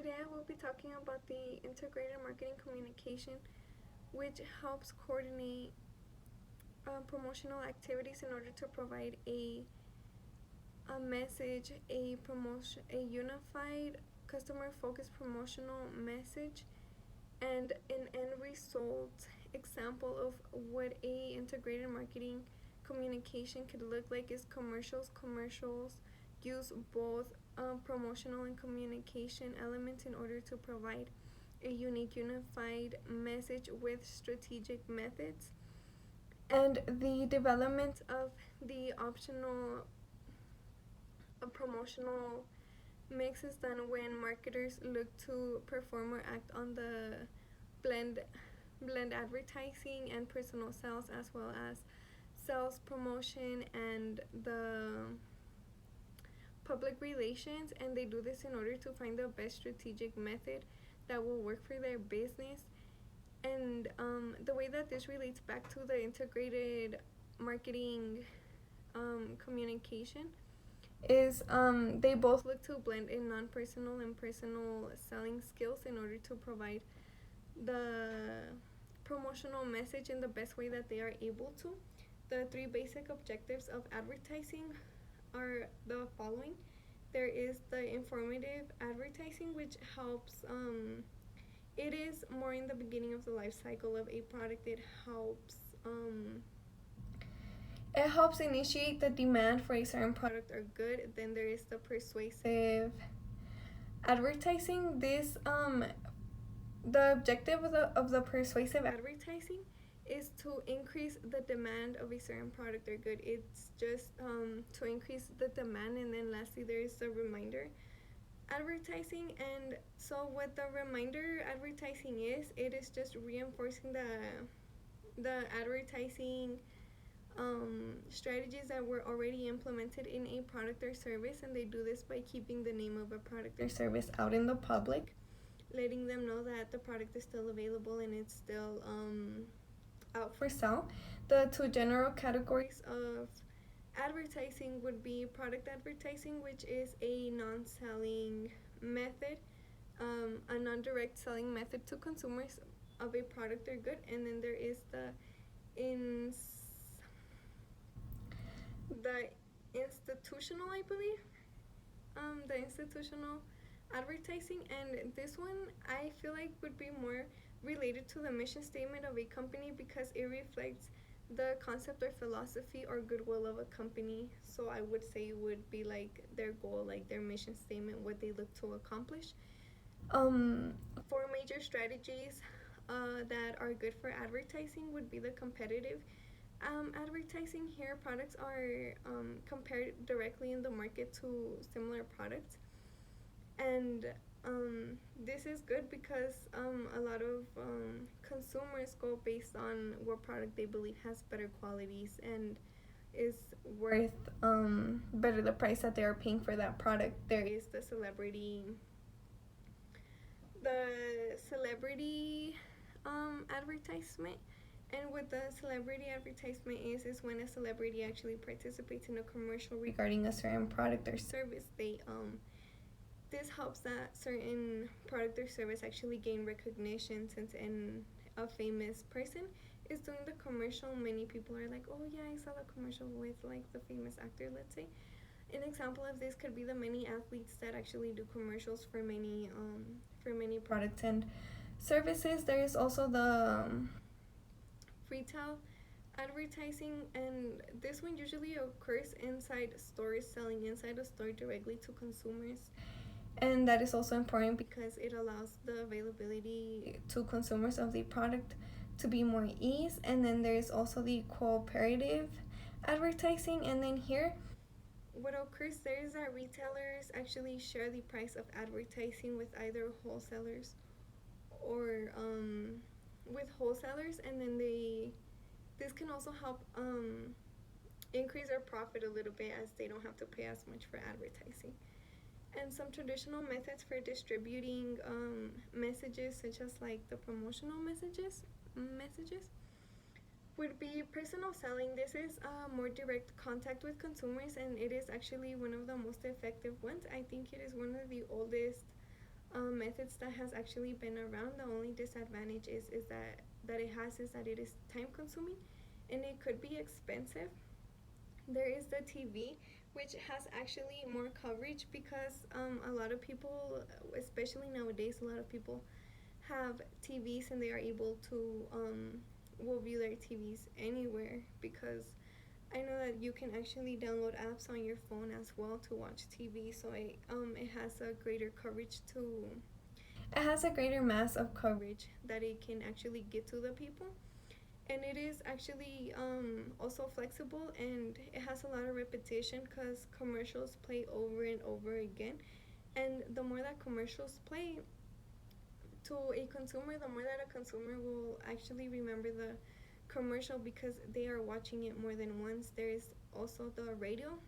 Today I will be talking about the integrated marketing communication, which helps coordinate promotional activities in order to provide a message, a unified customer focused promotional message, and an end result example of what a integrated marketing communication could look like is commercials use both promotional and communication elements in order to provide a unique unified message with strategic methods. And the development of the optional promotional mix is done when marketers look to perform or act on the blend advertising and personal sales, as well as sales promotion and the public relations, and they do this in order to find the best strategic method that will work for their business. And the way that this relates back to the integrated marketing communication is they both look to blend in non-personal and personal selling skills in order to provide the promotional message in the best way that they are able to. The three basic objectives of advertising are the following. There is the informative advertising, which helps it is more in the beginning of the life cycle of a product. It helps initiate the demand for a certain product or good. Then there is the persuasive advertising. This the objective of the persuasive advertising is to increase the demand of a certain product or good. It's just to increase the demand. And then lastly, there is the reminder advertising. And so what the reminder advertising is, it is just reinforcing the advertising strategies that were already implemented in a product or service, and they do this by keeping the name of a product or service out in the public, letting them know that the product is still available and it's still out for sale. The two general categories of advertising would be product advertising, which is a non-selling method, a non-direct selling method to consumers of a product or good. And then there is the institutional, I believe, the institutional advertising. And this one I feel like would be more related to the mission statement of a company, because it reflects the concept or philosophy or goodwill of a company. So I would say it would be like their goal, like their mission statement, what they look to accomplish. Four major strategies that are good for advertising would be the competitive advertising. Here, products are compared directly in the market to similar products, and this is good because a lot of consumers go based on what product they believe has better qualities and is worth better the price that they are paying for that product. There is the celebrity advertisement. And what the celebrity advertisement is when a celebrity actually participates in a commercial regarding a certain product or service. This helps that certain product or service actually gain recognition, since a famous person is doing the commercial, many people are like, oh yeah, I saw the commercial with like the famous actor, let's say. An example of this could be the many athletes that actually do commercials for many products and services. There is also the retail advertising, and this one usually occurs inside stores, selling inside a store directly to consumers. And that is also important because it allows the availability to consumers of the product to be more ease. And then there's also the cooperative advertising. And then here, what occurs there is that retailers actually share the price of advertising with either wholesalers or and then this can also help increase their profit a little bit, as they don't have to pay as much for advertising. And some traditional methods for distributing messages, such as like the promotional messages would be personal selling. This is more direct contact with consumers, and it is actually one of the most effective ones. I think it is one of the oldest methods that has actually been around. The only disadvantage is that it is time consuming and it could be expensive. There is the TV, which has actually more coverage because a lot of people, especially nowadays, a lot of people have TVs and they are able to will view their TVs anywhere because I know that you can actually download apps on your phone as well to watch TV. So it has a greater coverage to it has a greater mass of coverage that it can actually get to the people, and it is actually also flexible and it has a lot of repetition because commercials play over and over again, and the more that commercials play to a consumer, the more that a consumer will actually remember the commercial because they are watching it more than once. There is also the radio,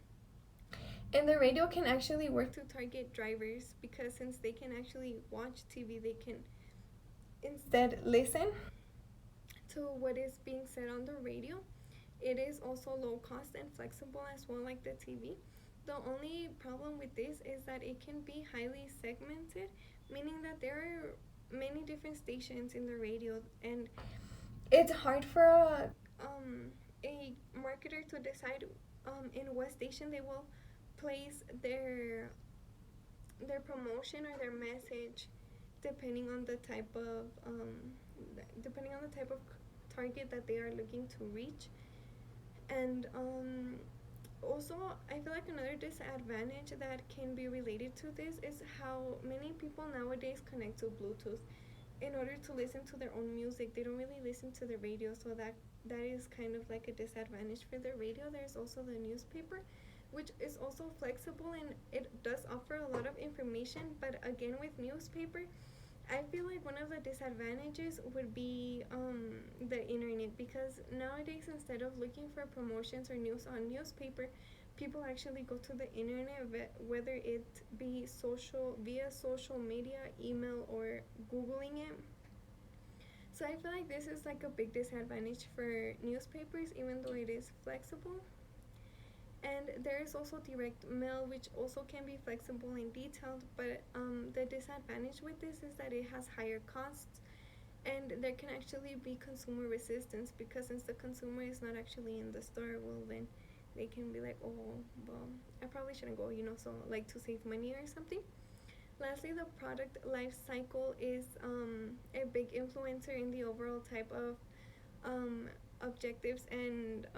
and the radio can actually work to target drivers because since they can actually watch TV, they can instead listen to what is being said on the radio. It is also low cost and flexible as well, like the TV. The only problem with this is that it can be highly segmented, meaning that there are many different stations in the radio, and it's hard for a marketer to decide in what station they will place their promotion or their message, depending on the type of target that they are looking to reach. And also, I feel like another disadvantage that can be related to this is how many people nowadays connect to Bluetooth in order to listen to their own music. They don't really listen to the radio, so that is kind of like a disadvantage for the radio. There's also the newspaper, which is also flexible and it does offer a lot of information, but again with newspaper, I feel like one of the disadvantages would be the internet, because nowadays instead of looking for promotions or news on newspaper, people actually go to the internet, whether it be via social media, email, or Googling it. So I feel like this is like a big disadvantage for newspapers, even though it is flexible. And there is also direct mail, which also can be flexible and detailed, but the disadvantage with this is that it has higher costs and there can actually be consumer resistance because since the consumer is not actually in the store, well, then they can be like, oh, well, I probably shouldn't go, so like to save money or something. Lastly, the product life cycle is a big influencer in the overall type of objectives and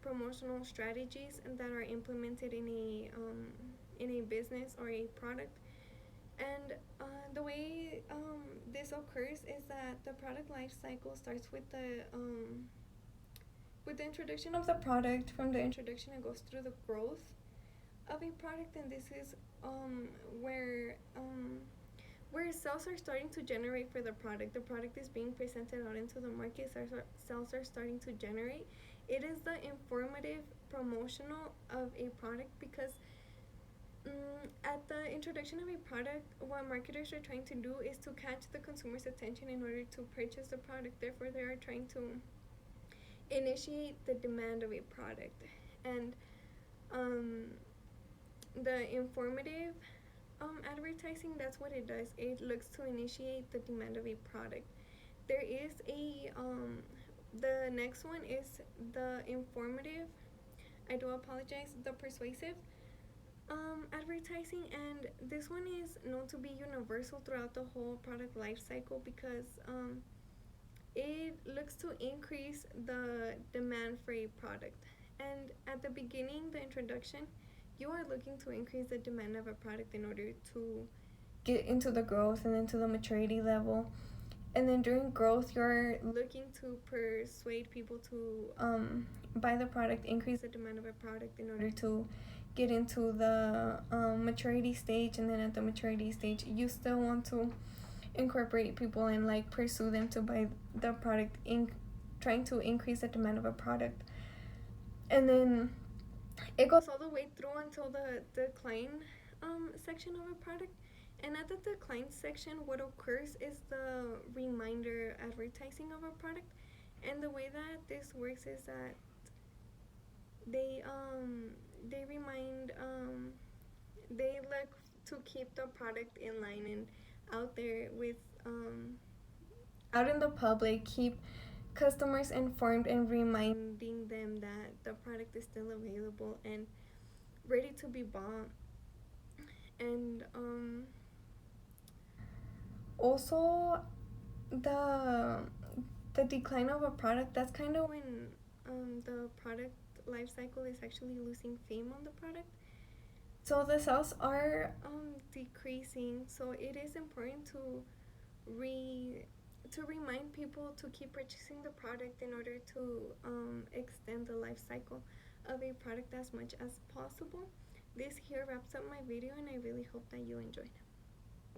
promotional strategies that are implemented in a business or a product. And the way this occurs is that the product life cycle starts with the introduction of the product. From the introduction, it goes through the growth of a product, and this is where sales are starting to generate for the product. The product is being presented out into the market, sales are starting to generate. It is the informative promotional of a product because at the introduction of a product, what marketers are trying to do is to catch the consumer's attention in order to purchase the product. Therefore, they are trying to initiate the demand of a product. And the informative advertising, that's what it does. It looks to initiate the demand of a product. There is the next one is the informative. I do apologize, the persuasive advertising, and this one is known to be universal throughout the whole product life cycle because it looks to increase the demand for a product. And at the beginning, the introduction, you are looking to increase the demand of a product in order to get into the growth and into the maturity level. And then during growth, you're looking to persuade people to buy the product, increase the demand of a product in order to get into the maturity stage. And then at the maturity stage, you still want to incorporate people and like pursue them to buy the product, trying to increase the demand of a product. And then it goes all the way through until the decline section of a product. And at the decline section, what occurs is the reminder advertising of a product. And the way that this works is that they remind they look to keep the product in line and out there with out in the public, keep customers informed and reminding them that the product is still available and ready to be bought. And also the the decline of a product, that's kind of when the product life cycle is actually losing fame on the product. So the sales are decreasing. So it is important to remind people to keep purchasing the product in order to extend the life cycle of a product as much as possible. This here wraps up my video, and I really hope that you enjoyed.